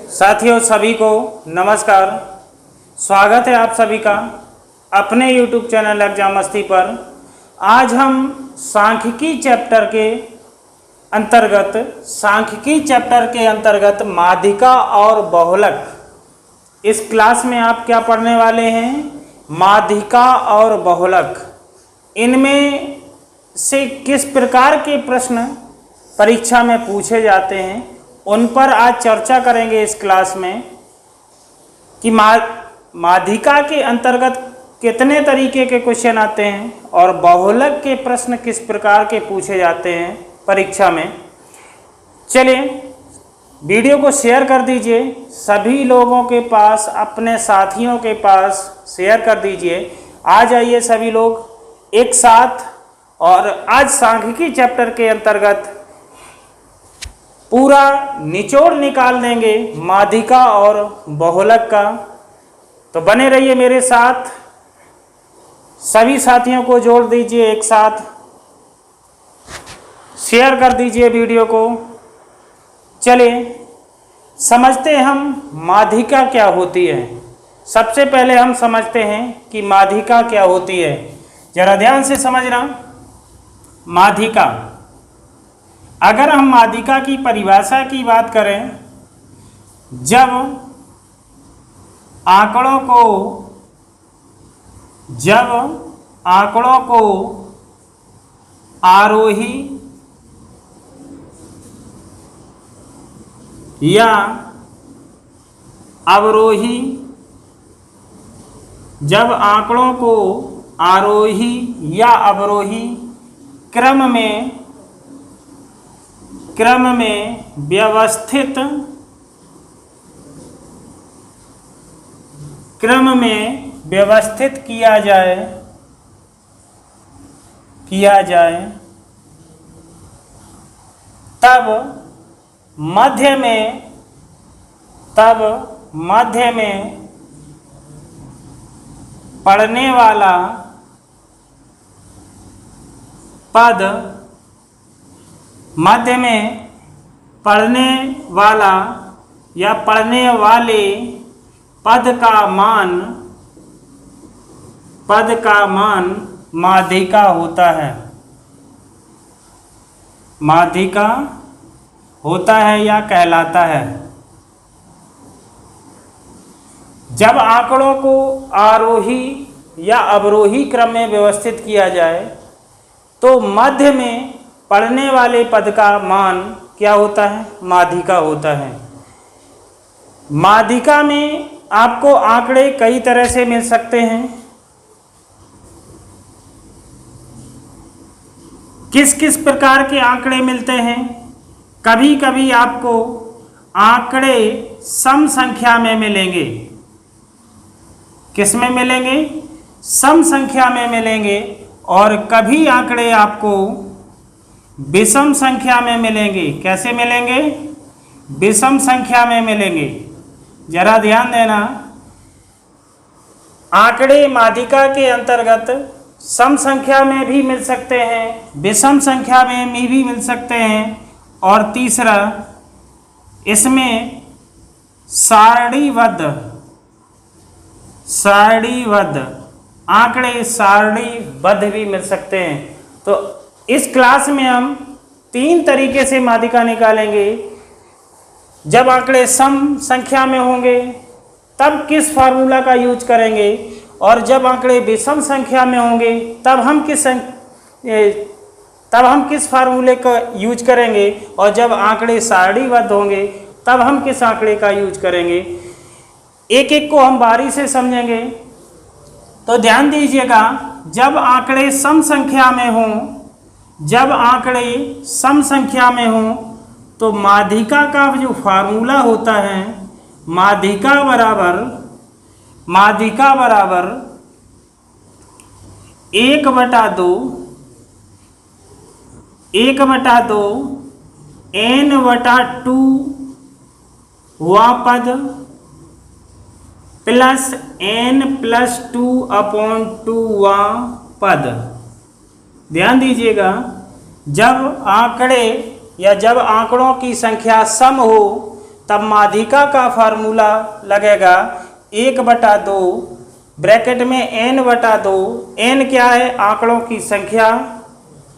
साथियों सभी को नमस्कार। स्वागत है आप सभी का अपने YouTube चैनल एग्जाम मस्ती पर। आज हम सांख्यिकी चैप्टर के अंतर्गत माध्यिका और बहुलक, इस क्लास में आप क्या पढ़ने वाले हैं? माध्यिका और बहुलक, इनमें से किस प्रकार के प्रश्न परीक्षा में पूछे जाते हैं, उन पर आज चर्चा करेंगे इस क्लास में कि माध्यिका के अंतर्गत कितने तरीके के क्वेश्चन आते हैं और बहुलक के प्रश्न किस प्रकार के पूछे जाते हैं परीक्षा में। चलिए वीडियो को शेयर कर दीजिए, सभी लोगों के पास, अपने साथियों के पास शेयर कर दीजिए। आ जाइए सभी लोग एक साथ, और आज सांख्यिकी चैप्टर के अंतर्गत पूरा निचोड़ निकाल देंगे माध्यिका और बहुलक का। तो बने रहिए मेरे साथ, सभी साथियों को जोड़ दीजिए एक साथ, शेयर कर दीजिए वीडियो को। चलिए समझते हैं हम माध्यिका क्या होती है। सबसे पहले हम समझते हैं कि माध्यिका क्या होती है। जरा ध्यान से समझना। माध्यिका, अगर हम माध्यिका की परिभाषा की बात करें, जब आंकड़ों को आरोही या अवरोही, जब आंकड़ों को आरोही या अवरोही क्रम में व्यवस्थित किया जाए तब मध्य में पढ़ने वाला पद, मध्य में पढ़ने वाला या पढ़ने वाले पद का मान माध्यिका होता है। माध्यिका होता है या कहलाता है। जब आंकड़ों को आरोही या अवरोही क्रम में व्यवस्थित किया जाए तो मध्य में पढ़ने वाले पद का मान क्या होता है? माध्यिका होता है। माध्यिका में आपको आंकड़े कई तरह से मिल सकते हैं। किस किस प्रकार के आंकड़े मिलते हैं? कभी कभी आपको आंकड़े सम संख्या में मिलेंगे। किस में मिलेंगे? सम संख्या में मिलेंगे। और कभी आंकड़े आपको विषम संख्या में मिलेंगे। कैसे मिलेंगे? विषम संख्या में मिलेंगे। जरा ध्यान देना, आंकड़े माध्यिका के अंतर्गत सम संख्या में भी मिल सकते हैं, विषम संख्या में भी मिल सकते हैं, और तीसरा इसमें सारणीबद्ध आंकड़े सारणीबद्ध भी मिल सकते हैं। तो इस क्लास में हम 3 तरीके से माध्यिका निकालेंगे। जब आंकड़े सम संख्या में होंगे तब किस फार्मूला का यूज करेंगे, और जब आंकड़े विषम संख्या में होंगे तब हम किस फार्मूले का यूज करेंगे, और जब आंकड़े सारणीबद्ध होंगे तब हम किस आंकड़े का यूज करेंगे। एक एक को हम बारी से समझेंगे। तो ध्यान दीजिएगा, जब आंकड़े सम संख्या में हों तो माध्यिका का जो फार्मूला होता है, माध्यिका बराबर 1/2 n/2 पद प्लस n+2/2 पद। ध्यान दीजिएगा, जब आंकड़ों की संख्या सम हो तब माध्यिका का फार्मूला लगेगा 1/2 ब्रैकेट में n/2। n क्या है? आंकड़ों की संख्या,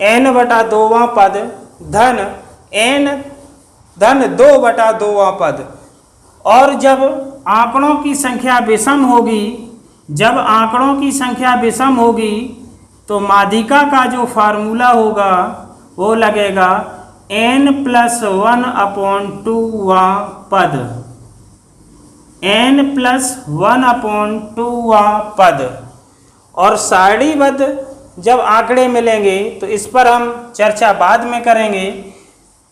n/2वां पद धन n धन 2/2वां पद। और जब आंकड़ों की संख्या विषम होगी, जब आंकड़ों की संख्या विषम होगी तो माध्यिका का जो फार्मूला होगा वो लगेगा n+1/2वां पद, n+1/2वां पद। और सारणीबद्ध जब आंकड़े मिलेंगे तो इस पर हम चर्चा बाद में करेंगे।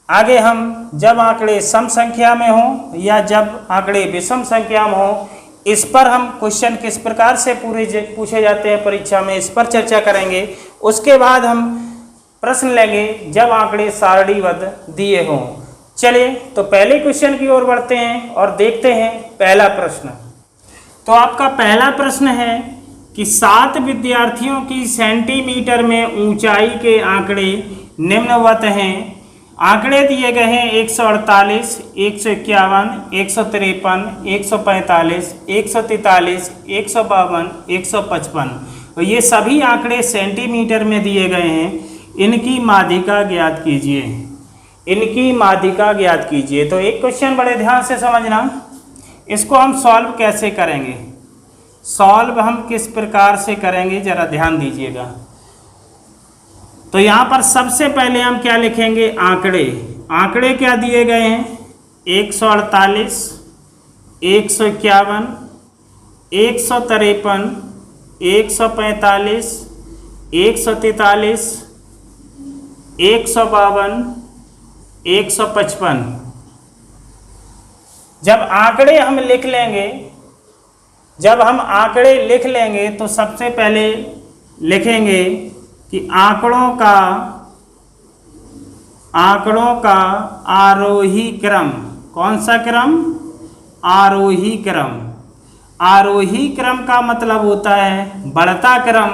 आगे हम जब आंकड़े सम संख्या में हों या जब आंकड़े विषम संख्या में हों, इस पर हम क्वेश्चन किस प्रकार से पूछे जाते हैं परीक्षा में, इस पर चर्चा करेंगे। उसके बाद हम प्रश्न लेंगे जब आंकड़े सारणीबद्ध दिए हों। चलिए तो पहले क्वेश्चन की ओर बढ़ते हैं और देखते हैं पहला प्रश्न। तो आपका पहला प्रश्न है कि 7 विद्यार्थियों की सेंटीमीटर में ऊंचाई के आंकड़े निम्नवत हैं। आंकड़े दिए गए हैं 148, 151, 153, 145, 143, 152, 155। तो ये सभी आंकड़े सेंटीमीटर में दिए गए हैं। इनकी माध्यिका ज्ञात कीजिए, इनकी माध्यिका ज्ञात कीजिए। तो एक क्वेश्चन बड़े ध्यान से समझना, इसको हम सॉल्व कैसे करेंगे, सॉल्व हम किस प्रकार से करेंगे जरा ध्यान दीजिएगा। तो यहाँ पर सबसे पहले हम क्या लिखेंगे? आंकड़े। आंकड़े क्या दिए गए हैं? 148, 151, 153, 145, 143, 152, 155। जब आंकड़े हम लिख लेंगे, जब हम आंकड़े लिख लेंगे तो सबसे पहले लिखेंगे कि आंकड़ों का आरोही क्रम। कौन सा क्रम? आरोही क्रम। आरोही क्रम का मतलब होता है बढ़ता क्रम।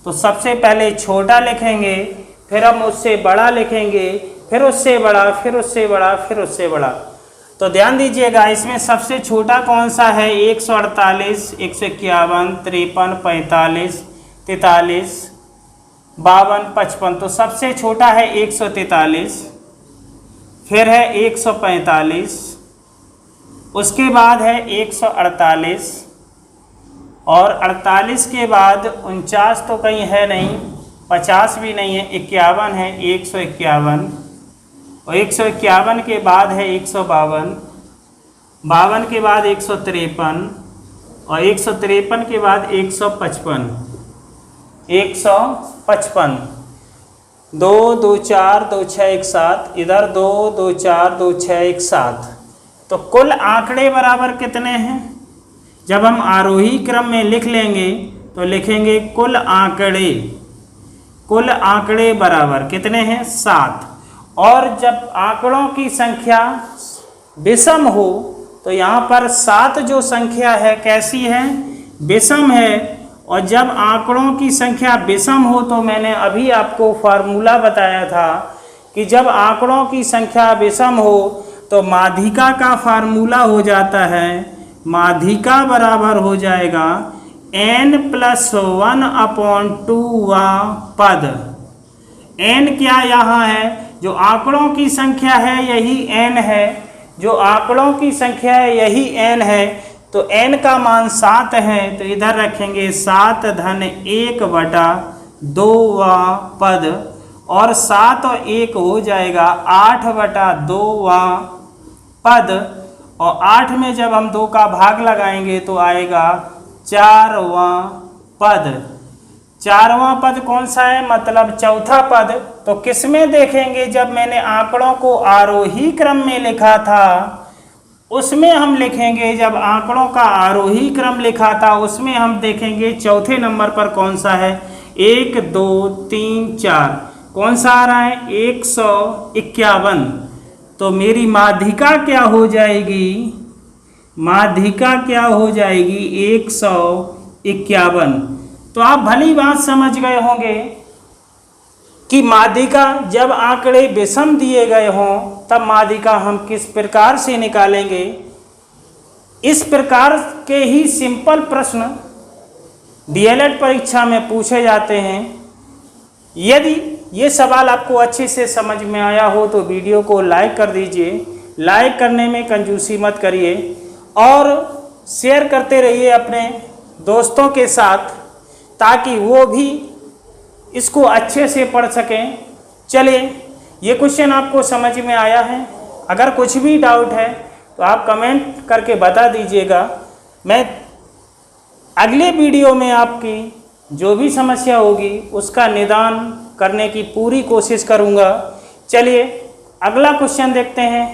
तो सबसे पहले छोटा लिखेंगे, फिर हम उससे बड़ा लिखेंगे, फिर उससे बड़ा, फिर उससे बड़ा, फिर उससे बड़ा। तो ध्यान दीजिएगा, इसमें सबसे छोटा कौन सा है? 148, 151, 53, 45, 43, 52, 55। तो सबसे छोटा है 143, फिर है 145, उसके बाद है 148, और 48 के बाद 49 तो कहीं है नहीं, 50 भी नहीं है, 51 है, 151, और 151 के बाद है 152, 52 के बाद 153, और 153 के बाद 155, 155। 2 2 4 2 6 1 7, इधर 2 2 4 2 6 1 7। तो कुल आंकड़े बराबर कितने हैं? जब हम आरोही क्रम में लिख लेंगे तो लिखेंगे कुल आंकड़े, कुल आंकड़े बराबर कितने हैं? 7। और जब आंकड़ों की संख्या विषम हो तो यहाँ पर 7 जो संख्या है कैसी है? विषम है। और जब आंकड़ों की संख्या विषम हो तो मैंने अभी आपको फार्मूला बताया था कि जब आंकड़ों की संख्या विषम हो तो माध्यिका का फार्मूला हो जाता है, माध्यिका बराबर हो जाएगा n+1/2वां पद। n क्या यहाँ है? जो आंकड़ों की संख्या है यही n है, जो आंकड़ों की संख्या है यही n है। तो n का मान 7 है, तो इधर रखेंगे 7 धन 1/2वां पद, और 7 और 1 हो जाएगा 8/2वां पद। और 8 में जब हम 2 का भाग लगाएंगे तो आएगा 4वां पद। 4वां पद कौन सा है? मतलब चौथा पद। तो किस में देखेंगे? जब मैंने आंकड़ों को आरोही क्रम में लिखा था उसमें हम लिखेंगे, जब आंकड़ों का आरोही क्रम लिखा था उसमें हम देखेंगे चौथे नंबर पर कौन सा है? 1 2 3 4। कौन सा आ रहा है? 151। तो मेरी माध्यिका क्या हो जाएगी? माध्यिका क्या हो जाएगी? 151। तो आप भली बात समझ गए होंगे कि माध्यिका जब आंकड़े विषम दिए गए हों तब माध्यिका हम किस प्रकार से निकालेंगे। इस प्रकार के ही सिंपल प्रश्न डीएलएड परीक्षा में पूछे जाते हैं। यदि ये सवाल आपको अच्छे से समझ में आया हो तो वीडियो को लाइक कर दीजिए। लाइक करने में कंजूसी मत करिए और शेयर करते रहिए अपने दोस्तों के साथ, ताकि वो भी इसको अच्छे से पढ़ सकें। चलिए, ये क्वेश्चन आपको समझ में आया है? अगर कुछ भी डाउट है तो आप कमेंट करके बता दीजिएगा। मैं अगले वीडियो में आपकी जो भी समस्या होगी उसका निदान करने की पूरी कोशिश करूंगा। चलिए अगला क्वेश्चन देखते हैं।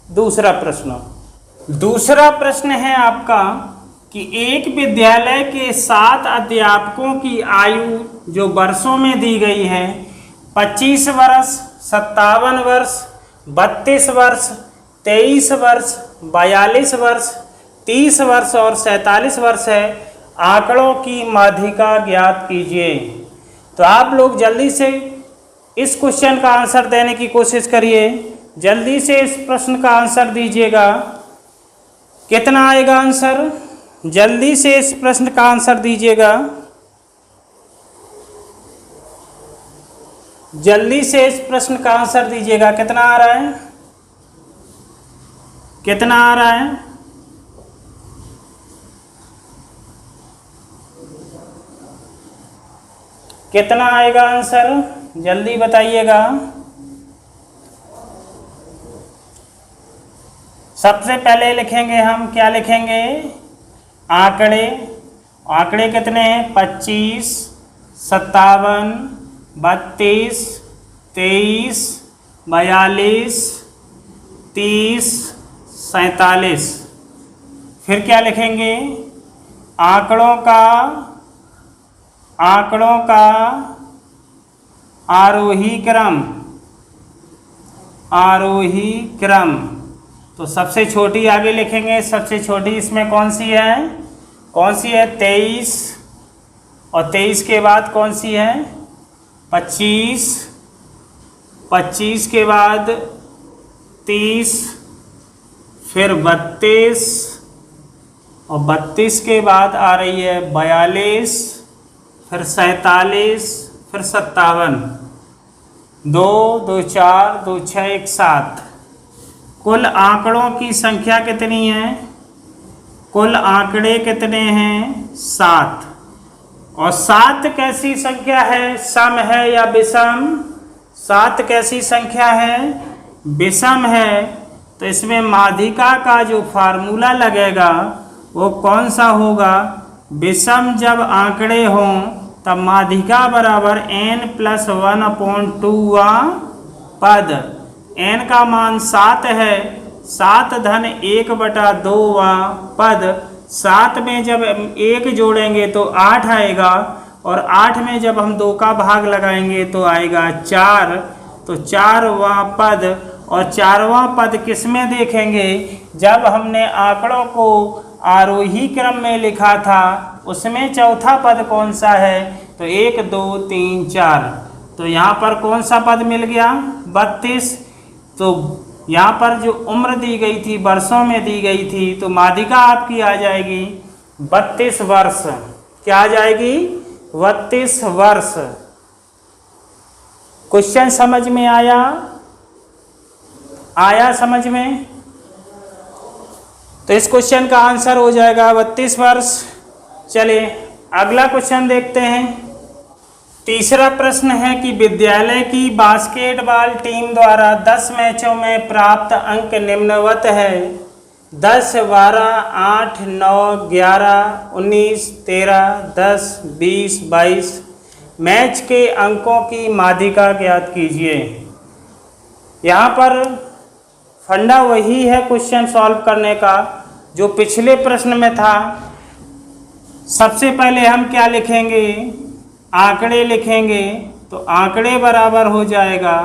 दूसरा प्रश्न है आपका कि एक विद्यालय के 7 अध्यापकों की आयु जो वर्षों में दी गई है 25 वर्ष, 57 वर्ष, 32 वर्ष, 23 वर्ष, 42 वर्ष, 30 वर्ष और 47 वर्ष है। आंकड़ों की माध्यिका ज्ञात कीजिए। तो आप लोग जल्दी से इस क्वेश्चन का आंसर देने की कोशिश करिए। जल्दी से इस प्रश्न का आंसर दीजिएगा। कितना आएगा आंसर? जल्दी से इस प्रश्न का आंसर दीजिएगा। जल्दी से इस प्रश्न का आंसर दीजिएगा। कितना आ रहा है? कितना आ रहा है? कितना आएगा आंसर? जल्दी बताइएगा। सबसे पहले लिखेंगे हम, क्या लिखेंगे? आंकड़े। आंकड़े कितने हैं? 25, 57, 32, 23, 42, 30, 47। फिर क्या लिखेंगे? आंकड़ों का आरोही क्रम। तो सबसे छोटी आगे लिखेंगे। सबसे छोटी इसमें कौन सी है? 23, और 23 के बाद कौन सी है? 25, 25 के बाद 30, फिर 32, और 32 के बाद आ रही है 42, फिर 47, फिर 57। 2, 2, 4, 2, 6, 1, 7। कुल आंकड़ों की संख्या कितनी है? कुल आंकड़े कितने हैं? 7। और 7 कैसी संख्या है? सम है या विषम? 7 कैसी संख्या है? विषम है। तो इसमें माध्यिका का जो फार्मूला लगेगा वो कौन सा होगा? विषम जब आंकड़े हों तब माध्यिका बराबर n+1/2 पद। n का मान 7 है। 7 धन 1/2 पद। 7 में जब 1 जोड़ेंगे तो 8 आएगा, और 8 में जब हम 2 का भाग लगाएंगे तो आएगा 4। तो 4वां पद। और 4वां पद किस में देखेंगे? जब हमने आंकड़ों को आरोही क्रम में लिखा था उसमें चौथा पद कौन सा है? तो 1, 2, 3, 4। तो यहाँ पर कौन सा पद मिल गया? 32। तो यहाँ पर जो उम्र दी गई थी वर्षों में दी गई थी, तो माध्यिका आपकी आ जाएगी 32 वर्ष। क्या आ जाएगी? 32 वर्ष। क्वेश्चन समझ में आया? समझ में? तो इस क्वेश्चन का आंसर हो जाएगा 32 वर्ष। चलिए अगला क्वेश्चन देखते हैं। तीसरा प्रश्न है कि विद्यालय की बास्केटबॉल टीम द्वारा 10 मैचों में प्राप्त अंक निम्नवत है: 10, 12, 8, 9, 11, 19, 13, 10, 20, 22। मैच के अंकों की माध्यिका ज्ञात कीजिए। यहाँ पर फंडा वही है क्वेश्चन सॉल्व करने का जो पिछले प्रश्न में था। सबसे पहले हम क्या लिखेंगे? आंकड़े लिखेंगे। तो आंकड़े बराबर हो जाएगा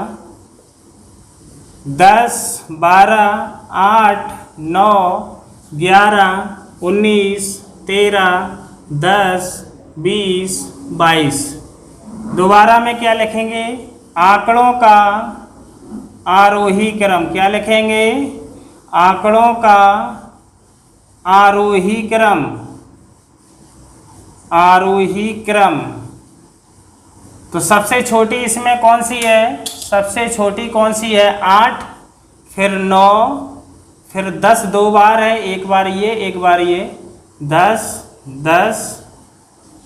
10, 12, 8, 9, 11, 19, 13, 10, 20, 22। दोबारा में क्या लिखेंगे? आंकड़ों का आरोही क्रम। क्या लिखेंगे? आंकड़ों का आरोही क्रम। आरोही क्रम। तो सबसे छोटी इसमें कौन सी है? सबसे छोटी कौन सी है? 8, फिर 9, फिर 10 दो बार है, एक बार ये एक बार ये, 10, 10,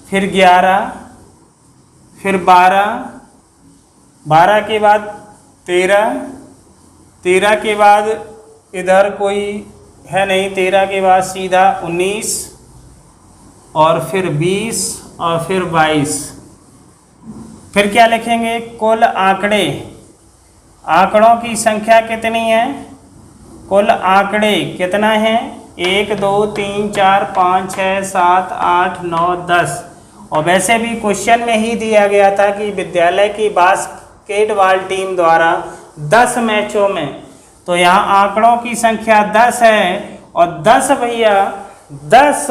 फिर 11, फिर 12, 12 के बाद 13, 13 के बाद इधर कोई है नहीं, 13 के बाद सीधा 19 और फिर 20 और फिर 22। फिर क्या लिखेंगे? कुल आंकड़े। आंकड़ों की संख्या कितनी है? कुल आंकड़े कितना है? 1 2 3 4 5 6 7 8 9 10। और वैसे भी क्वेश्चन में ही दिया गया था कि विद्यालय की बास्केटबॉल टीम द्वारा 10 मैचों में, तो यहाँ आंकड़ों की संख्या 10 है। और 10 भैया 10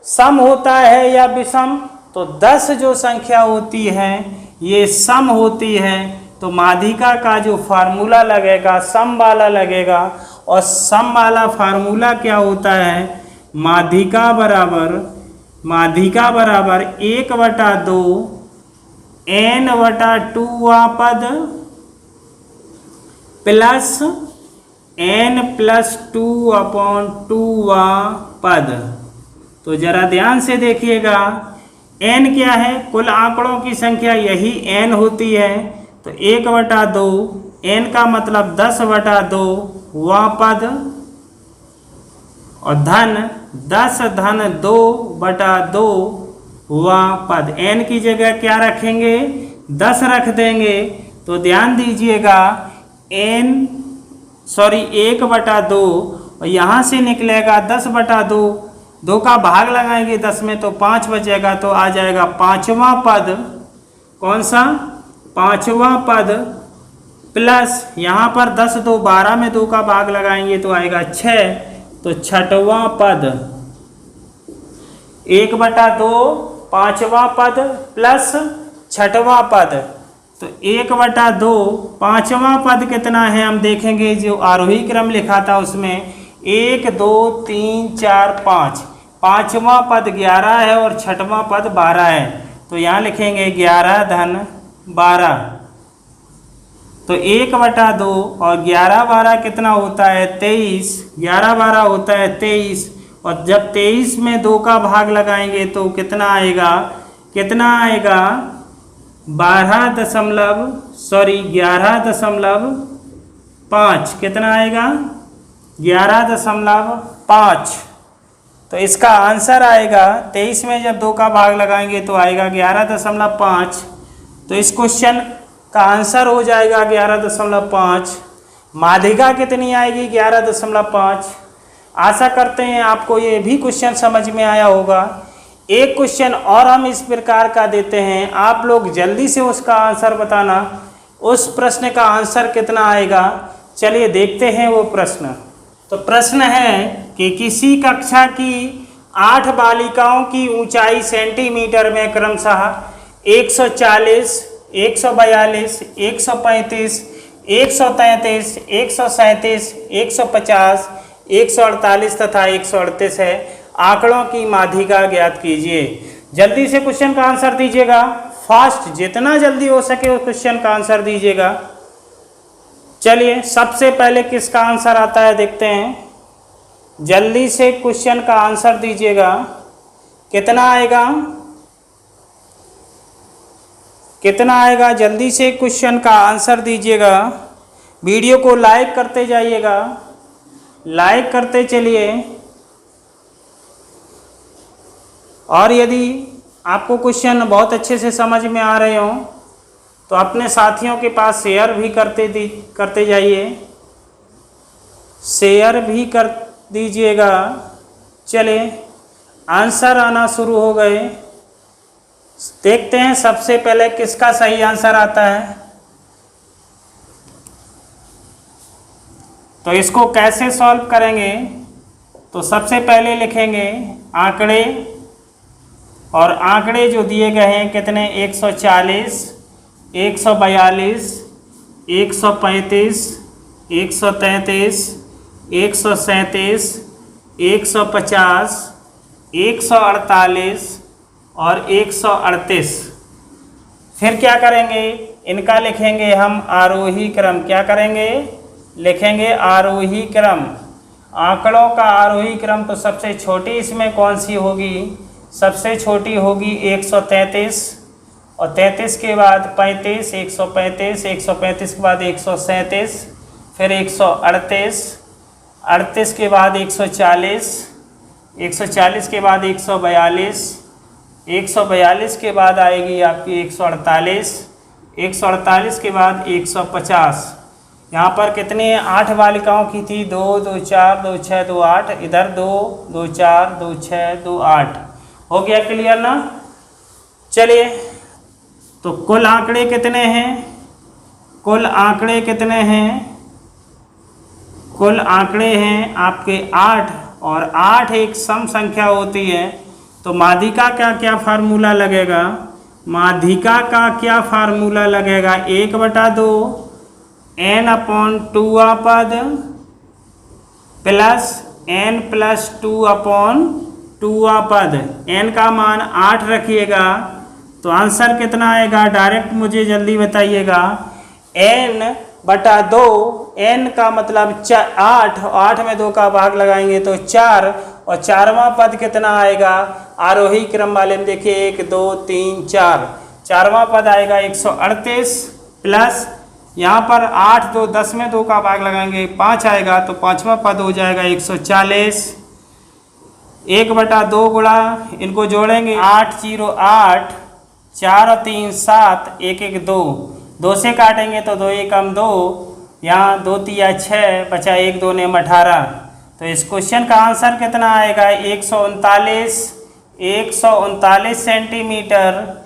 सम होता है या विषम? तो 10 जो संख्या होती है ये सम होती है। तो माध्यिका का जो फार्मूला लगेगा सम वाला लगेगा। और सम वाला फार्मूला क्या होता है? माध्यिका बराबर 1/2 n/2वां पद प्लस n+2/2वां पद। तो जरा ध्यान से देखिएगा, n क्या है? कुल आंकड़ों की संख्या यही n होती है। तो 1/2 n का मतलब 10/2 वां पद और धन 10 धन 2/2 वां पद। n की जगह क्या रखेंगे? 10 रख देंगे। तो ध्यान दीजिएगा 1/2 और यहाँ से निकलेगा 10/2, 2 का भाग लगाएंगे 10 में तो 5 बचेगा। तो आ जाएगा 5वां पद। कौन सा? 5वां पद प्लस यहाँ पर 10 2 12 में 2 का भाग लगाएंगे तो आएगा 6। तो 6वां पद 1/2 5वां पद प्लस 6वां पद। तो 1/2 5वां पद कितना है हम देखेंगे। जो आरोही क्रम लिखा था उसमें 1 2 3 4 5, 5वां पद 11 है और 6वां पद 12 है। तो यहाँ लिखेंगे 11 धन 12। तो 1/2 और 11 12 कितना होता है? 23। 11 12 होता है 23। और जब 23 में 2 का भाग लगाएंगे तो कितना आएगा? 11.5। कितना आएगा? 11.5। तो इसका आंसर आएगा 23 में जब 2 का भाग लगाएंगे तो आएगा 11.5। तो इस क्वेश्चन का आंसर हो जाएगा 11.5। माध्यिका कितनी आएगी? 11.5। आशा करते हैं आपको ये भी क्वेश्चन समझ में आया होगा। एक क्वेश्चन और हम इस प्रकार का देते हैं, आप लोग जल्दी से उसका आंसर बताना। उस प्रश्न का आंसर कितना आएगा? चलिए देखते हैं वो प्रश्न। तो प्रश्न है कि किसी कक्षा की 8 बालिकाओं की ऊंचाई सेंटीमीटर में क्रमशः 140, 142, 135, 133, 137, 150, 148 तथा 138 है। आंकड़ों की माध्यिका ज्ञात कीजिए। जल्दी से क्वेश्चन का आंसर दीजिएगा। फास्ट, जितना जल्दी हो सके उस क्वेश्चन का आंसर दीजिएगा। चलिए सबसे पहले किसका आंसर आता है देखते हैं। जल्दी से क्वेश्चन का आंसर दीजिएगा। कितना आएगा? कितना आएगा? जल्दी से क्वेश्चन का आंसर दीजिएगा। वीडियो को लाइक करते जाइएगा, लाइक करते चलिए। और यदि आपको क्वेश्चन बहुत अच्छे से समझ में आ रहे हो तो अपने साथियों के पास शेयर भी करते जाइए, शेयर भी कर दीजिएगा। चलिए आंसर आना शुरू हो गए। देखते हैं सबसे पहले किसका सही आंसर आता है। तो इसको कैसे सॉल्व करेंगे? तो सबसे पहले लिखेंगे आंकड़े, और आंकड़े जो दिए गए हैं कितने? 140, 142, 135, 133, 137, 150, 148 और 138। फिर क्या करेंगे, इनका लिखेंगे हम आरोही क्रम। क्या करेंगे, लिखेंगे आरोही क्रम। आंकड़ों का आरोही क्रम तो सबसे छोटी इसमें कौन सी होगी, सबसे छोटी होगी 133, और 33 के बाद 35, 135, 135 के बाद 137, फिर 138, 38 के बाद 140, 140 के बाद 142, 142 के बाद आएगी आपकी 148, 148 के बाद 150। यहाँ पर कितने 8 बालिकाओं की थी, 2 2 4 2 6 2 8, इधर 2 2 4 2 6 2 8। हो गया क्लियर ना। चलिए, तो कुल आंकड़े कितने हैं, कुल आंकड़े कितने हैं, कुल आंकड़े हैं आपके 8, और 8 एक सम संख्या होती है। तो माध्यिका का क्या फार्मूला लगेगा, माध्यिका का क्या फार्मूला लगेगा, 1/2 n/2 पद प्लस n+2/2 पद। n का मान 8 रखिएगा, तो आंसर कितना आएगा, डायरेक्ट मुझे जल्दी बताइएगा। n/2, n का मतलब 8, 8 में 2 का भाग लगाएंगे तो 4, और 4वां पद कितना आएगा, आरोही क्रम वाले में देखिए 1 2 3 4, 4वां पद आएगा 138, प्लस यहाँ पर 8 2 10 में 2 का भाग लगाएंगे 5 आएगा, तो 5वां पद हो जाएगा 140। 1/2 गुणा, इनको जोड़ेंगे 8 0 8, 4 और 3 7, 1 1 2, 2 से काटेंगे तो 2 1 2, यहाँ 2 3 6, बचा 1 2 ने 18। तो इस क्वेश्चन का आंसर कितना आएगा, 139 सेंटीमीटर।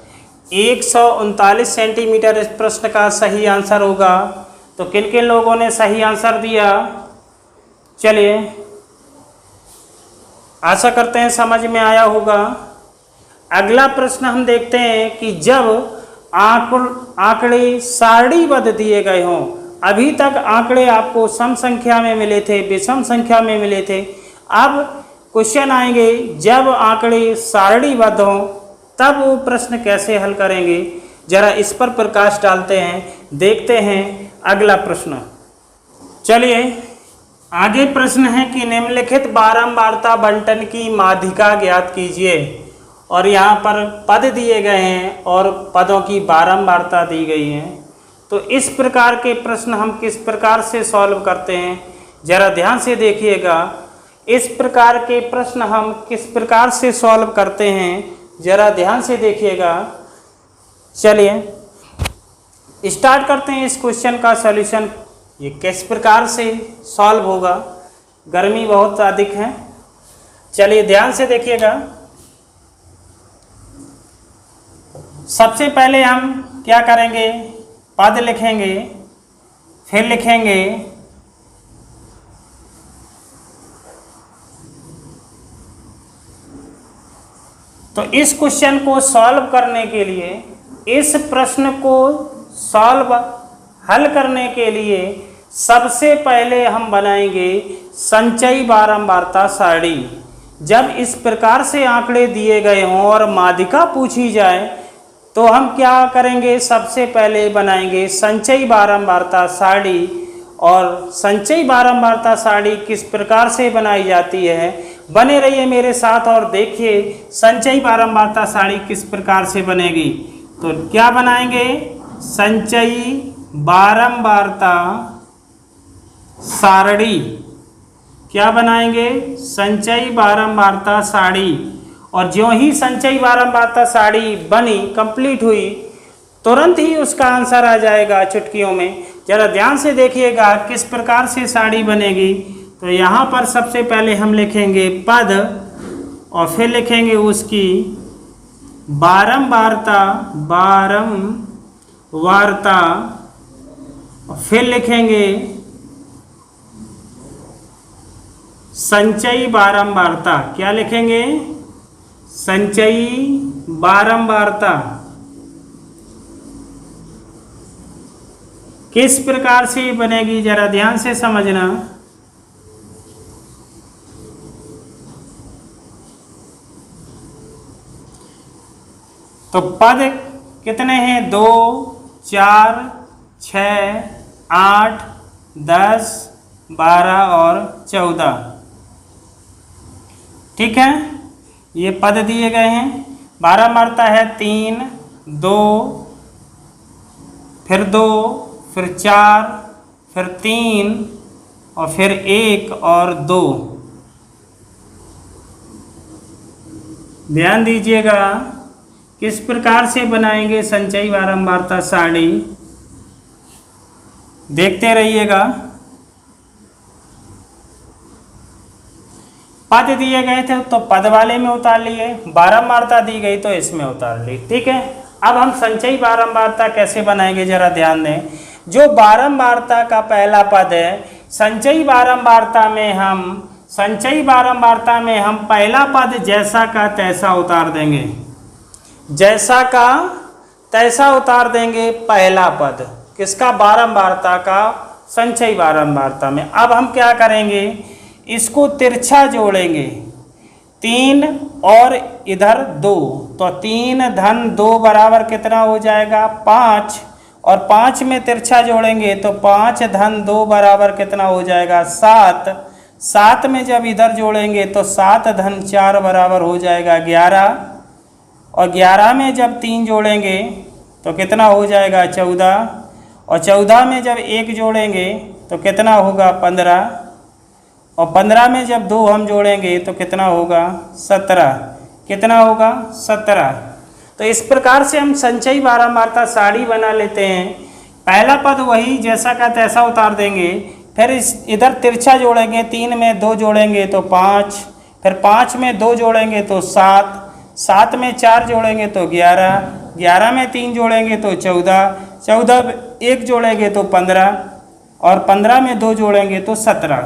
139 सेंटीमीटर इस प्रश्न का सही आंसर होगा। तो किन किन लोगों ने सही आंसर दिया, चलिए आशा करते हैं समझ में आया होगा। अगला प्रश्न हम देखते हैं कि जब आंकड़े सारणीबद्ध दिए गए हों, अभी तक आंकड़े आपको सम संख्या में मिले थे, विषम संख्या में मिले थे, अब क्वेश्चन आएंगे जब आंकड़े सारणीबद्ध हों तब वो प्रश्न कैसे हल करेंगे, जरा इस पर प्रकाश डालते हैं। देखते हैं अगला प्रश्न। चलिए आगे प्रश्न है कि निम्नलिखित बारंबारता बंटन की माध्यिका ज्ञात कीजिए, और यहाँ पर पद दिए गए हैं और पदों की बारंबारता दी गई है। तो इस प्रकार के प्रश्न हम किस प्रकार से सॉल्व करते हैं, जरा ध्यान से देखिएगा। इस प्रकार के प्रश्न हम किस प्रकार से सॉल्व करते हैं, जरा ध्यान से देखिएगा। चलिए स्टार्ट करते हैं इस क्वेश्चन का सॉल्यूशन। ये किस प्रकार से सॉल्व होगा, गर्मी बहुत अधिक है, चलिए ध्यान से देखिएगा। सबसे पहले हम क्या करेंगे, पद लिखेंगे, फिर लिखेंगे तो इस क्वेश्चन को सॉल्व करने के लिए, इस प्रश्न को हल करने के लिए सबसे पहले हम बनाएंगे संचयी बारंबारता सारणी। जब इस प्रकार से आंकड़े दिए गए हों और माध्यिका पूछी जाए तो हम क्या करेंगे, सबसे पहले बनाएंगे संचयी बारंबारता सारणी। और संचयी बारंबारता सारणी किस प्रकार से बनाई जाती है, बने रहिए मेरे साथ और देखिए संचयी बारंबारता सारणी किस प्रकार से बनेगी। तो क्या बनाएंगे, संचयी बारंबारता सारणी। क्या बनाएंगे, संचयी बारंबारता सारणी। और ज्यों ही संचयी बारंबारता सारणी बनी, कंप्लीट हुई, तुरंत ही उसका आंसर आ जाएगा चुटकियों में। जरा ध्यान से देखिएगा किस प्रकार से सारणी बनेगी। तो यहाँ पर सबसे पहले हम लिखेंगे पद, और फिर लिखेंगे उसकी बारंबारता, और फिर लिखेंगे संचयी बारंबारता। क्या लिखेंगे, संचयी बारंबारता। किस प्रकार से बनेगी जरा ध्यान से समझना। तो पद कितने हैं? 2, 4, 6, 8, 10, 12 और 14। ठीक है, ये पद दिए गए हैं। 12 मात्रा है 3, 2, फिर 2, फिर 4, फिर 3 और फिर 1 और 2। ध्यान दीजिएगा किस प्रकार से बनाएंगे संचयी बारंबारता सारणी, देखते रहिएगा। पद दिए गए थे तो पद वाले में उतार लिए, बारंबारता दी गई तो इसमें उतार ली। ठीक है, अब हम संचयी बारंबारता कैसे बनाएंगे जरा ध्यान दें। जो बारंबारता का पहला पद है, संचयी बारंबारता में हम पहला पद जैसा का तैसा उतार देंगे। जैसा का तैसा उतार देंगे पहला पद किसका? बारंबारता का, संचयी बारंबारता में। अब हम क्या करेंगे, इसको तिरछा जोड़ेंगे। 3 और इधर 2, तो 3 धन 2 बराबर कितना हो जाएगा? 5। और 5 में तिरछा जोड़ेंगे तो 5 धन 2 बराबर कितना हो जाएगा? 7। 7 में जब इधर जोड़ेंगे तो 7 धन 4 बराबर हो जाएगा 11। और 11 में जब 3 जोड़ेंगे तो कितना हो जाएगा? 14। और 14 में जब 1 जोड़ेंगे तो कितना होगा? 15। और 15 में जब 2 हम जोड़ेंगे तो कितना होगा? 17। कितना होगा? 17। तो इस प्रकार से हम संचयी बारंबारता सारणी बना लेते हैं। पहला पद वही जैसा का तैसा उतार देंगे, फिर इधर तिरछा जोड़ेंगे। 3 में 2 जोड़ेंगे तो 5, फिर 5 में 2 जोड़ेंगे तो 7, 7 में 4 जोड़ेंगे तो 11, 11 में 3 जोड़ेंगे तो 14, 14 में 1 जोड़ेंगे तो 15 और 15 में 2 जोड़ेंगे तो 17।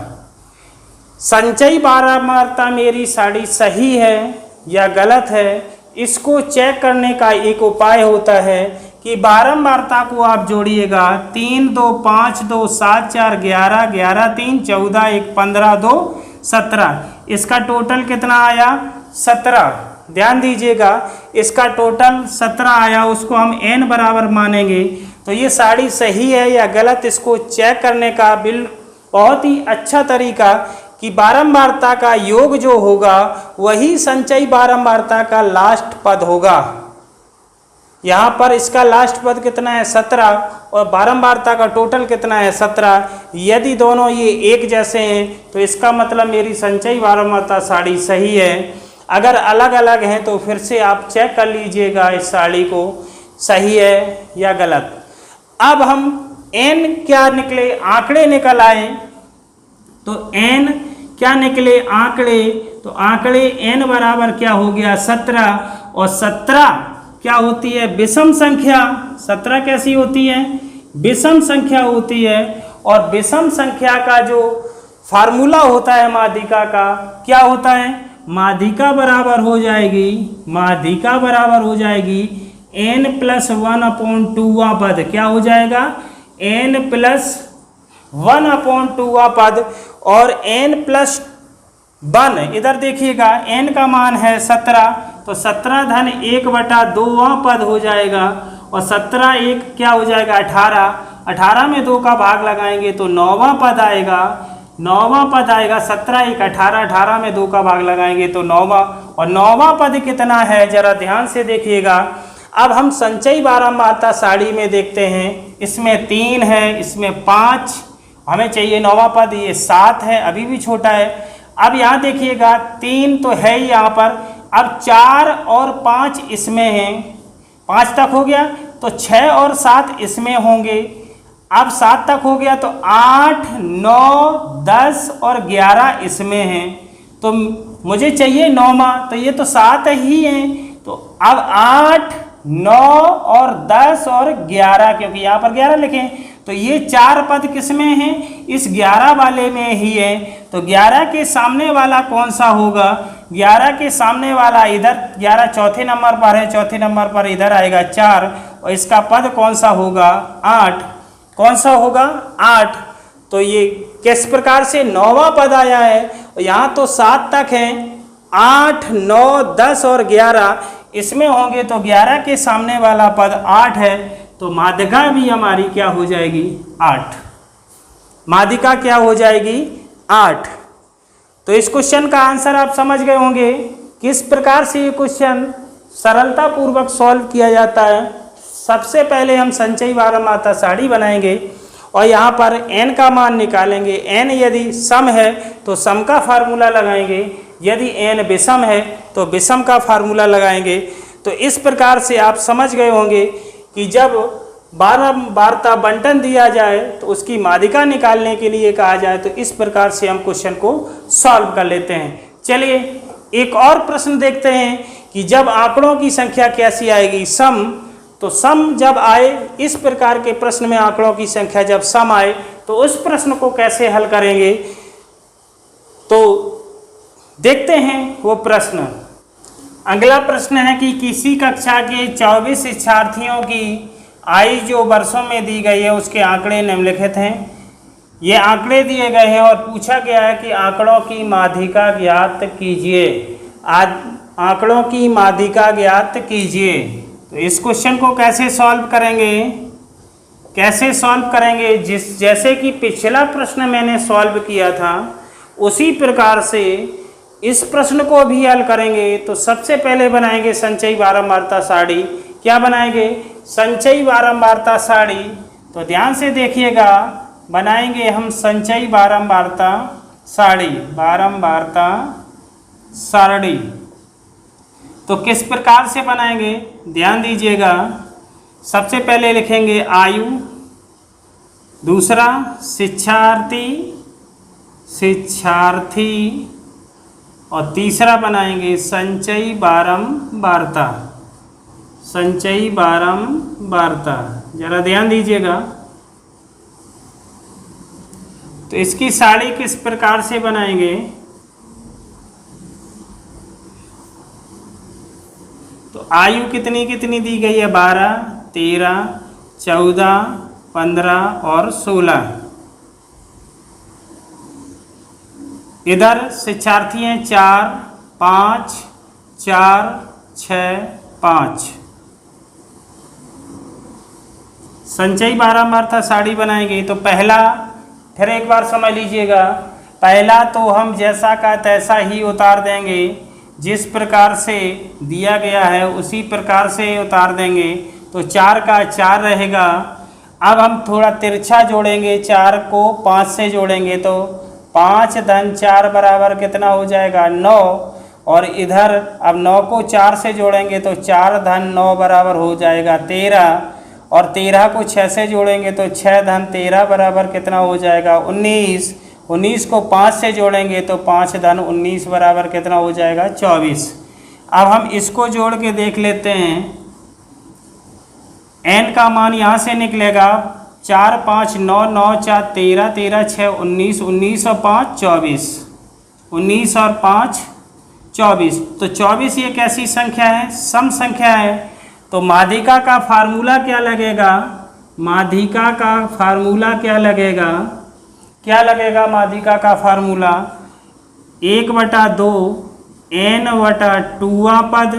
संचयी बारंबारता मेरी सारणी सही है या गलत है, इसको चेक करने का एक उपाय होता है कि बारंबारता को आप जोड़िएगा। 3, 2, 5, 2, 7, 4, 11, 11, 3, 14, 1, 15, 2, 17। इसका टोटल कितना आया? 17। ध्यान दीजिएगा, इसका टोटल 17 आया, उसको हम n बराबर मानेंगे। तो ये सारणी सही है या गलत, इसको चेक करने का बहुत ही अच्छा तरीका कि बारंबारता का योग जो होगा वही संचयी बारंबारता का लास्ट पद होगा। यहाँ पर इसका लास्ट पद कितना है? 17 और बारंबारता का टोटल कितना है? 17। यदि दोनों ये एक जैसे हैं तो इसका मतलब मेरी संचयी बारंबारता सारणी सही है। अगर अलग अलग हैं तो फिर से आप चेक कर लीजिएगा इस सारणी को सही है या गलत। अब हम n क्या निकले? आंकड़े निकल आए। तो n क्या निकले? आंकड़े। तो आंकड़े n बराबर क्या हो गया? 17। और 17 क्या होती है? विषम संख्या। 17 कैसी होती है? विषम संख्या होती है। और विषम संख्या का जो फार्मूला होता है माध्यिका का, क्या होता है? माध्यिका बराबर हो जाएगी, माध्यिका बराबर हो जाएगी n + 1/2 पद। क्या हो जाएगा? n + 1/2 पद। और n + 1 इधर देखिएगा, n का मान है 17, तो 17 धन 1/2 पद हो जाएगा। और 17 1 क्या हो जाएगा? 18। 18 में 2 का भाग लगाएंगे तो 9वां पद आएगा। 9वां पद आएगा। 17 1 18, 18 में 2 का भाग लगाएंगे तो 9वां। और 9वां पद कितना है जरा ध्यान से देखिएगा। अब हम संचयी बारंबारता सारणी में देखते हैं, इसमें 3 है, इसमें 5, हमें चाहिए 9वां पद, ये 7 है, अभी भी छोटा है। अब यहाँ देखिएगा 3 तो है ही यहाँ पर, अब 4 और 5 इसमें हैं, 5 तक हो गया, तो 6 और 7 इसमें होंगे। अब 7 तक हो गया तो 8, 9, 10 और 11 इसमें हैं, तो मुझे चाहिए 9वां, तो ये तो 7 ही हैं। तो अब 8, 9 और 10 और 11, क्योंकि यहाँ पर 11 लिखे, तो ये 4 पद किसमें हैं? इस 11 वाले में ही है। तो 11 के सामने वाला कौन सा होगा? 11 के सामने वाला इधर, 11 चौथे नंबर पर है, चौथे नंबर पर इधर आएगा 4, और इसका पद कौन सा होगा? 8। कौन सा होगा 8। तो ये किस प्रकार से 9वां पद आया है, यहाँ तो 7 तक है, 8, 9, 10 और 11 इसमें होंगे तो 11 के सामने वाला पद 8 है, तो माध्यिका भी हमारी क्या हो जाएगी 8। माध्यिका क्या हो जाएगी 8। तो इस क्वेश्चन का आंसर आप समझ गए होंगे किस प्रकार से ये क्वेश्चन सरलता पूर्वक सॉल्व किया जाता है। सबसे पहले हम संचयी बारहमासा सारणी बनाएंगे और यहाँ पर n का मान निकालेंगे। n यदि सम है तो सम का फार्मूला लगाएंगे, यदि n विषम है तो विषम का फार्मूला लगाएंगे। तो इस प्रकार से आप समझ गए होंगे कि जब बारंबारता बंटन दिया जाए तो उसकी माध्यिका निकालने के लिए कहा जाए, तो इस प्रकार से हम क्वेश्चन को सॉल्व कर लेते हैं। चलिए एक और प्रश्न देखते हैं कि जब आंकड़ों की संख्या कैसी आएगी, सम। तो सम जब आए, इस प्रकार के प्रश्न में आंकड़ों की संख्या जब सम आए तो उस प्रश्न को कैसे हल करेंगे, तो देखते हैं वो प्रश्न। अगला प्रश्न है कि किसी कक्षा के 24 शिक्षार्थियों की आयु जो वर्षों में दी गई है उसके आंकड़े निम्नलिखित हैं। ये आंकड़े दिए गए हैं और पूछा गया है कि आंकड़ों की माध्यिका ज्ञात कीजिए। आंकड़ों की माध्यिका ज्ञात कीजिए। तो इस क्वेश्चन को कैसे सॉल्व करेंगे, जैसे कि पिछला प्रश्न मैंने सॉल्व किया था उसी प्रकार से इस प्रश्न को भी हल करेंगे। तो सबसे पहले बनाएंगे संचयी बारंबारता सारणी। क्या बनाएंगे, संचयी बारंबारता सारणी। तो ध्यान से देखिएगा, बनाएंगे हम संचयी बारंबारता सारणी। तो किस प्रकार से बनाएंगे, ध्यान दीजिएगा। सबसे पहले लिखेंगे आयु, दूसरा शिक्षार्थी और तीसरा बनाएंगे संचयी बारंबारता। जरा ध्यान दीजिएगा। तो इसकी सारणी किस प्रकार से बनाएंगे, तो आयु कितनी कितनी दी गई है 12, 13, 14, 15 और 16। इधर शिक्षार्थी हैं 4, 5, 4, 6, 5। संचयी बारंबारता सारणी बनाएंगे। तो पहला, फिर एक बार समझ लीजिएगा, पहला तो हम जैसा का तैसा ही उतार देंगे, जिस प्रकार से दिया गया है उसी प्रकार से उतार देंगे। तो 4 का 4 रहेगा। अब हम थोड़ा तिरछा जोड़ेंगे, 4 को 5 से जोड़ेंगे तो 5 धन 4 बराबर कितना हो जाएगा 9। और इधर अब 9 को 4 से जोड़ेंगे तो 4 धन 9 बराबर हो जाएगा 13। और 13 को 6 से जोड़ेंगे तो 6 धन 13 बराबर कितना हो जाएगा 19। 19 को 5 से जोड़ेंगे तो 5 धन 19 बराबर कितना हो जाएगा 24। अब हम इसको जोड़ के देख लेते हैं। n का मान यहाँ से निकलेगा 4, 5, 9, 9, 4, 13, 13, 6, 19, 19 और 5, 24, 19 और 5, 24। तो 24 ये कैसी संख्या है, सम संख्या है। तो माध्यिका का फार्मूला क्या लगेगा, माध्यिका का फार्मूला क्या लगेगा माध्यिका का फार्मूला 1/2 n/2 पद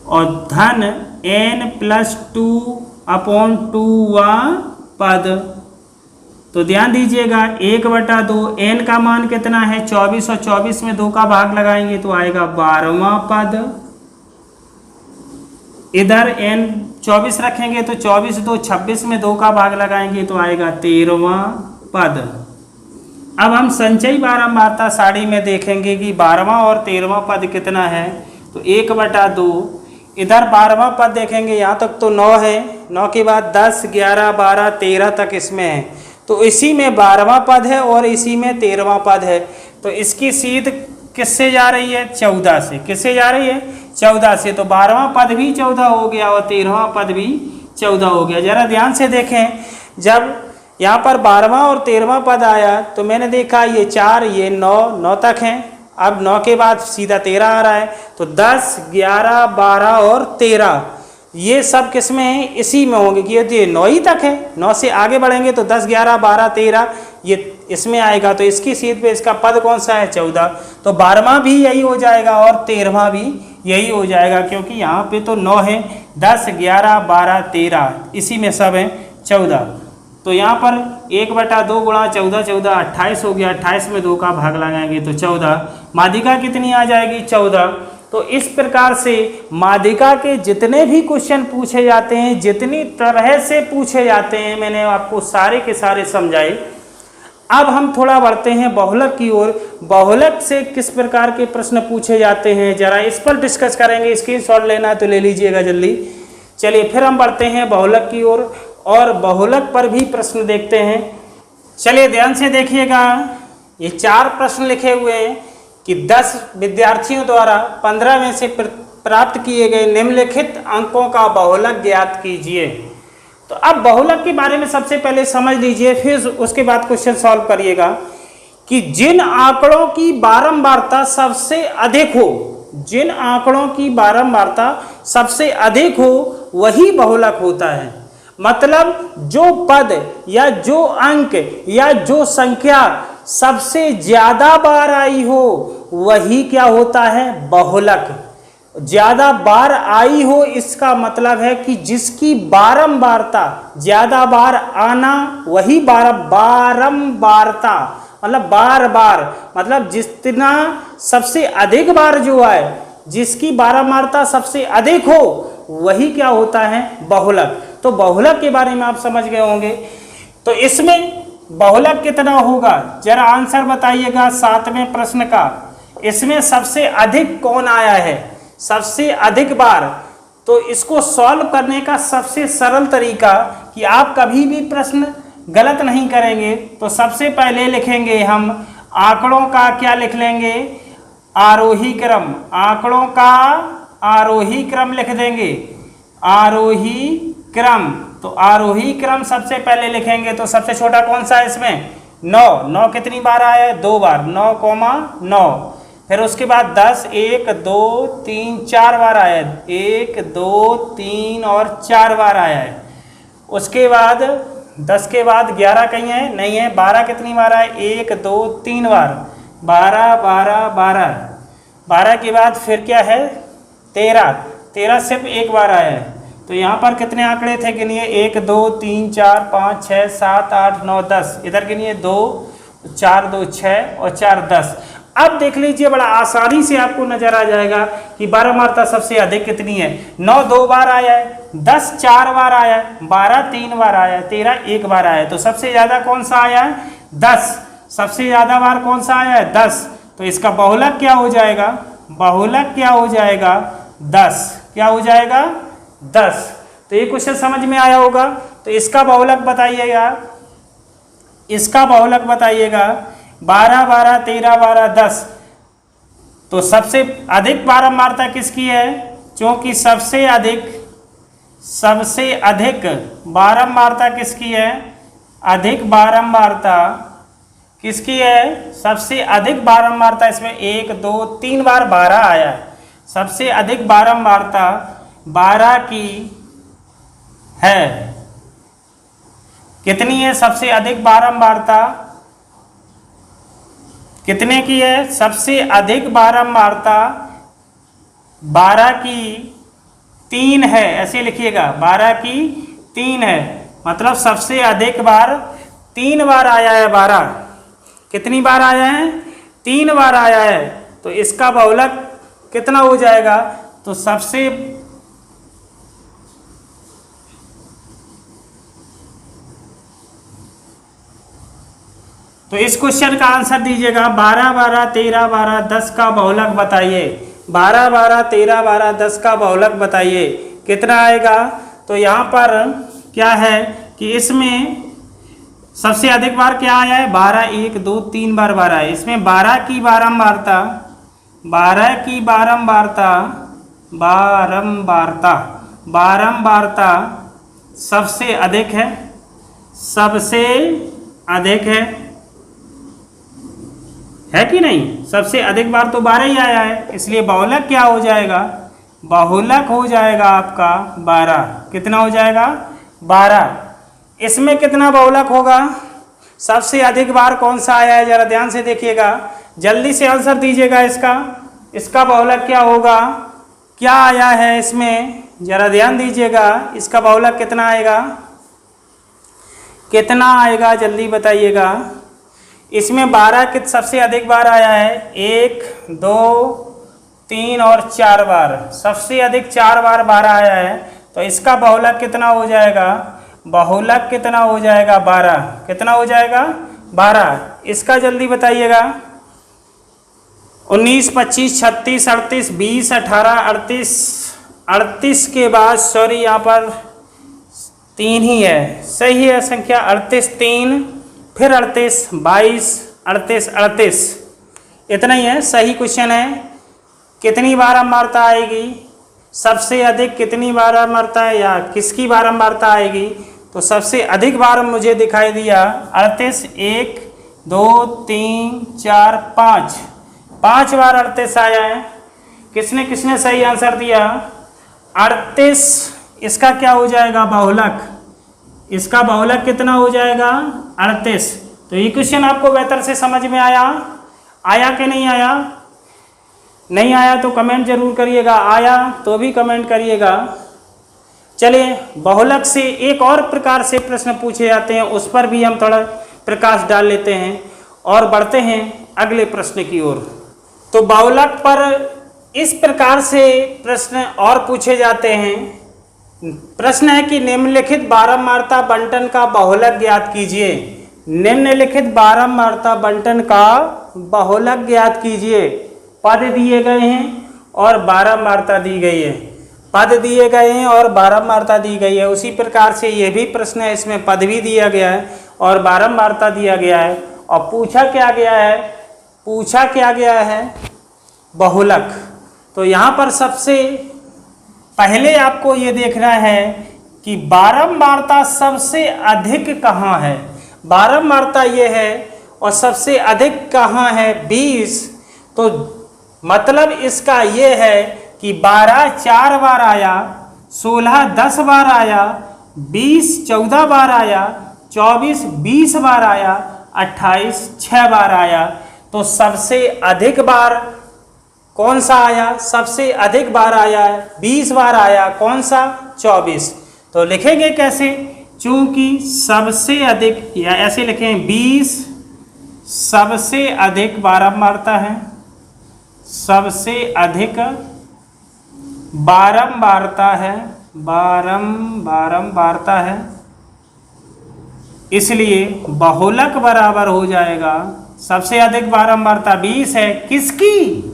और धन n+2/2 पद। तो ध्यान दीजिएगा 1/2 n का मान कितना है 24 और 24 में 2 का भाग लगाएंगे तो आएगा 12वां पद। इधर n 24 रखेंगे तो 24 2 26 में 2 का भाग लगाएंगे तो आएगा 13वां पद। अब हम संचयी बारंबारता सारणी में देखेंगे कि 12वां और 13वां पद कितना है। तो 1/2 इधर 12वां पद देखेंगे, यहाँ तक तो 9 है, 9 के बाद 10, 11, 12, 13 तक इसमें है। तो इसी में 12वां पद है और इसी में 13वां पद है। तो इसकी सीध किससे जा रही है 14 से। किससे जा रही है 14 से। तो 12वां पद भी 14 हो गया और 13वां पद भी 14 हो गया। जरा ध्यान से देखें, जब यहाँ पर 12वां और 13वां पद आया तो मैंने देखा ये 4, ये 9 तक हैं। अब 9 के बाद सीधा 13 आ रहा है। तो 10, 11, 12 और 13, ये सब किस में है, इसी में होंगे कि ये 9 ही तक है। 9 से आगे बढ़ेंगे तो 10, 11, 12, 13 ये इसमें आएगा। तो इसकी सीध पे इसका पद कौन सा है, 14। तो 12वां भी यही हो जाएगा और 13वां भी यही हो जाएगा, क्योंकि यहाँ पे तो 9 है, 10, 11, 12, 13 इसी में सब है 14। तो यहाँ पर 1/2 गुणा 14, 14 28 हो गया। 28 में 2 का भाग लगाएंगे तो 14। माध्यिका कितनी आ जाएगी, 14। तो इस प्रकार से माध्यिका के जितने भी क्वेश्चन पूछे जाते हैं, जितनी तरह से पूछे जाते हैं, मैंने आपको सारे के सारे समझाए। अब हम थोड़ा बढ़ते हैं बहुलक की ओर। बहुलक से किस प्रकार के प्रश्न पूछे जाते हैं जरा इस पर डिस्कस करेंगे। स्क्रीनशॉट लेना है तो ले लीजिएगा जल्दी। चलिए फिर हम बढ़ते हैं बहुलक की ओर और बहुलक पर भी प्रश्न देखते हैं। चलिए ध्यान से देखिएगा, ये 4 प्रश्न लिखे हुए हैं कि 10 विद्यार्थियों द्वारा 15 में से प्राप्त किए गए निम्नलिखित अंकों का बहुलक ज्ञात कीजिए। तो अब बहुलक के बारे में सबसे पहले समझ लीजिए, फिर उसके बाद क्वेश्चन सॉल्व करिएगा कि जिन आंकड़ों की बारंबारता सबसे अधिक हो, जिन आंकड़ों की बारंबारता सबसे अधिक हो वही बहुलक होता है। मतलब जो पद या जो अंक या जो संख्या सबसे ज्यादा बार आई हो वही क्या होता है, बहुलक। ज्यादा बार आई हो इसका मतलब है कि जिसकी बारंबारता, ज्यादा बार आना वही बारंबारता, मतलब बार बार, मतलब जितना सबसे अधिक बार जो आए, जिसकी बारंबारता सबसे अधिक हो वही क्या होता है, बहुलक। तो बहुलक के बारे में आप समझ गए होंगे। तो इसमें बहुलक कितना होगा जरा आंसर बताइएगा 7वें प्रश्न का। इसमें सबसे अधिक कौन आया है, सबसे अधिक बार। तो इसको सॉल्व करने का सबसे सरल तरीका कि आप कभी भी प्रश्न गलत नहीं करेंगे, तो सबसे पहले लिखेंगे हम आंकड़ों का, क्या लिख लेंगे, आरोही क्रम। आंकड़ों का आरोही क्रम लिख देंगे, आरोही क्रम। तो आरोही क्रम सबसे पहले लिखेंगे। तो सबसे छोटा कौन सा है इसमें, 9। 9 कितनी बार आया है, 2 बार, 9,9। फिर उसके बाद 10, 1, 2, 3, 4 बार आया है, 1, 2, 3 और 4 बार आया है। उसके बाद 10 के बाद 11 कहीं है, नहीं है। 12 कितनी बार आया, 1, 2, 3 बार, 12, 12, 12। 12 के बाद फिर क्या है, 13। 13 सिर्फ एक बार आया है। तो यहाँ पर कितने आंकड़े थे गिनिए, 1, 2, 3, 4, 5, 6, 7, 8, 9, 10। इधर गिनिए 2, 4, 2, 6 और 4, 10। अब देख लीजिए, बड़ा आसानी से आपको नजर आ जाएगा कि बारंबारता सबसे अधिक कितनी है। 9 2 बार आया है, 10 4 बार आया है, 12 3 बार आया है, 13 1 बार आया है। तो सबसे ज्यादा कौन सा आया है, 10। सबसे ज्यादा बार कौन सा आया है, 10। तो इसका बहुलक क्या हो जाएगा, बहुलक क्या हो जाएगा, 10। क्या हो जाएगा, 10। तो ये क्वेश्चन समझ में आया होगा। तो इसका बहुलक बताइएगा, इसका बहुलक बताइएगा। 12 12 13 12 10। तो सबसे अधिक बारंबारता किसकी है, क्योंकि सबसे अधिक बारंबारता किसकी है, अधिक बारंबारता किसकी है, सबसे अधिक बारंबारता इसमें 1 2 3 बार 12 आया है। सबसे अधिक बारंबारता 12 की है। कितनी है सबसे अधिक बारंबारता, कितने की है, सबसे अधिक बारंबारता 12 की 3 है। ऐसे लिखिएगा, 12 की 3 है। मतलब सबसे अधिक बार 3 बार आया है। 12 कितनी बार आया है, 3 बार आया है। तो इसका बहुलक कितना हो जाएगा, तो सबसे तो इस क्वेश्चन का आंसर दीजिएगा। 12 12 13 12 10 का बहुलक बताइए। 12 12 13 12 10 का बहुलक बताइए कितना आएगा। तो यहाँ पर क्या है कि इसमें सबसे अधिक बार क्या आया है, 12 1 2 3 बार 12 है। इसमें 12 की बारंबारता, 12 की बारंबारता सबसे अधिक है, सबसे अधिक है कि नहीं। सबसे अधिक बार तो 12 ही आया है, इसलिए बहुलक क्या हो जाएगा, बहुलक हो जाएगा आपका 12। कितना हो जाएगा? 12। इसमें कितना बहुलक होगा? सबसे अधिक बार कौन सा आया है जरा ध्यान से देखिएगा, जल्दी से आंसर दीजिएगा। इसका बहुलक क्या होगा? क्या आया है इसमें? जरा ध्यान दीजिएगा, इसका बहुलक कितना आएगा? कितना आएगा जल्दी बताइएगा। इसमें 12 के सबसे अधिक बार आया है 1, 2, 3 और 4 बार। सबसे अधिक 4 बार 12 आया है, तो इसका बहुलक कितना हो जाएगा? बहुलक कितना हो जाएगा? 12। कितना हो जाएगा? 12। इसका जल्दी बताइएगा। 19, 25, 36, 38, 20, 18, 38। 38 के बाद सॉरी यहाँ पर 3 ही है, सही है संख्या 38, 3 फिर 38, 22, 38, 38, इतना ही है, सही क्वेश्चन है। कितनी बारंबारता आएगी? सबसे अधिक कितनी बारंबारता है या किसकी बारंबारता आएगी? तो सबसे अधिक बार मुझे दिखाई दिया 38, 1, 2, 3, 4, 5, 5 बार 38 आया है। किसने किसने सही आंसर दिया? 38। इसका क्या हो जाएगा? बहुलक। इसका बहुलक कितना हो जाएगा? 38। तो ये क्वेश्चन आपको बेहतर से समझ में आया? आया कि नहीं आया? नहीं आया तो कमेंट जरूर करिएगा, आया तो भी कमेंट करिएगा। चलिए, बहुलक से एक और प्रकार से प्रश्न पूछे जाते हैं, उस पर भी हम थोड़ा प्रकाश डाल लेते हैं और बढ़ते हैं अगले प्रश्न की ओर। तो बहुलक पर इस प्रकार से प्रश्न और पूछे जाते हैं। प्रश्न है कि निम्नलिखित बारंबारता बंटन का बहुलक ज्ञात कीजिए। निम्नलिखित बारंबारता बंटन का बहुलक ज्ञात कीजिए। पद दिए गए हैं और बारंबारता दी गई है। पद दिए गए हैं और बारंबारता दी गई है। उसी प्रकार से ये भी प्रश्न है, इसमें पद भी दिया गया है और बारंबारता दिया गया है। और पूछा क्या गया है? पूछा क्या गया है? बहुलक। तो यहाँ पर सबसे पहले आपको ये देखना है कि बारंबारता सबसे अधिक कहाँ है। बारंबारता ये है और सबसे अधिक कहाँ है? 20। तो मतलब इसका ये है कि 12 4 बार आया, 16 10 बार आया, 20 14 बार आया, 24 20 बार आया, 28 6 बार आया। तो सबसे अधिक बार कौन सा आया? सबसे अधिक बार आया 20 बार आया। कौन सा? 24। तो लिखेंगे कैसे? चूंकि सबसे अधिक, या ऐसे लिखें 20 सबसे अधिक बारंबारता है, सबसे अधिक बारंबारता है, बारंबारता है, इसलिए बहुलक बराबर हो जाएगा। सबसे अधिक बारंबारता 20 है, किसकी?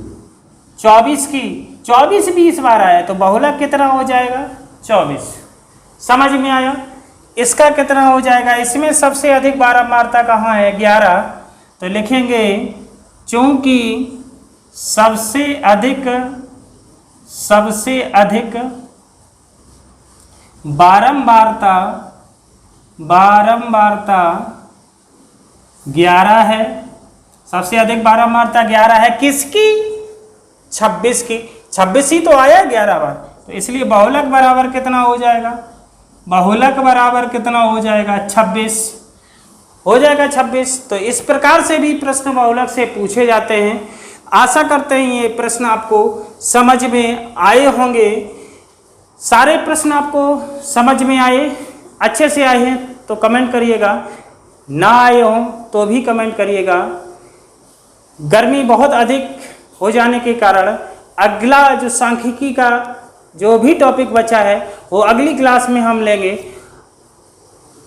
24 की। 24 20 बार आया तो बहुलक कितना हो जाएगा? 24। समझ में आया? इसका कितना हो जाएगा? इसमें सबसे अधिक बारंबारता कहाँ है? 11। तो लिखेंगे चूंकि सबसे अधिक बारंबारता 11 है। सबसे अधिक बारंबारता 11 है, किसकी? 26 की। 26 ही तो आया 11 बार, तो इसलिए बहुलक बराबर कितना हो जाएगा? बहुलक बराबर कितना हो जाएगा? 26 हो जाएगा। 26। तो इस प्रकार से भी प्रश्न बहुलक से पूछे जाते हैं। आशा करते हैं ये प्रश्न आपको समझ में आए होंगे। सारे प्रश्न आपको समझ में आए, अच्छे से आए हैं तो कमेंट करिएगा, ना आए हों तो भी कमेंट करिएगा। गर्मी बहुत अधिक हो जाने के कारण अगला जो सांख्यिकी का जो भी टॉपिक बचा है वो अगली क्लास में हम लेंगे।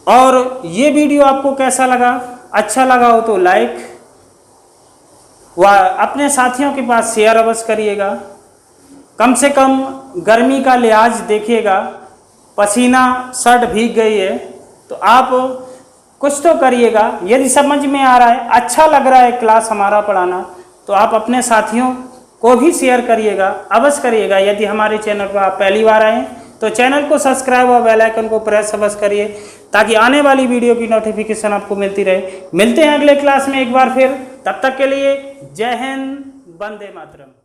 और ये वीडियो आपको कैसा लगा? अच्छा लगा हो तो लाइक व अपने साथियों के पास शेयर अवश्य करिएगा। कम से कम गर्मी का लिहाज देखिएगा, पसीना शर्ट भीग गई है तो आप कुछ तो करिएगा। यदि समझ में आ रहा है, अच्छा लग रहा है क्लास हमारा पढ़ाना, तो आप अपने साथियों को भी शेयर करिएगा, अवश्य करिएगा। यदि हमारे चैनल पर आप पहली बार आए तो चैनल को सब्सक्राइब और बेल आइकन को प्रेस अवश्य करिए ताकि आने वाली वीडियो की नोटिफिकेशन आपको मिलती रहे। मिलते हैं अगले क्लास में एक बार फिर, तब तक के लिए जय हिंद, वंदे मातरम।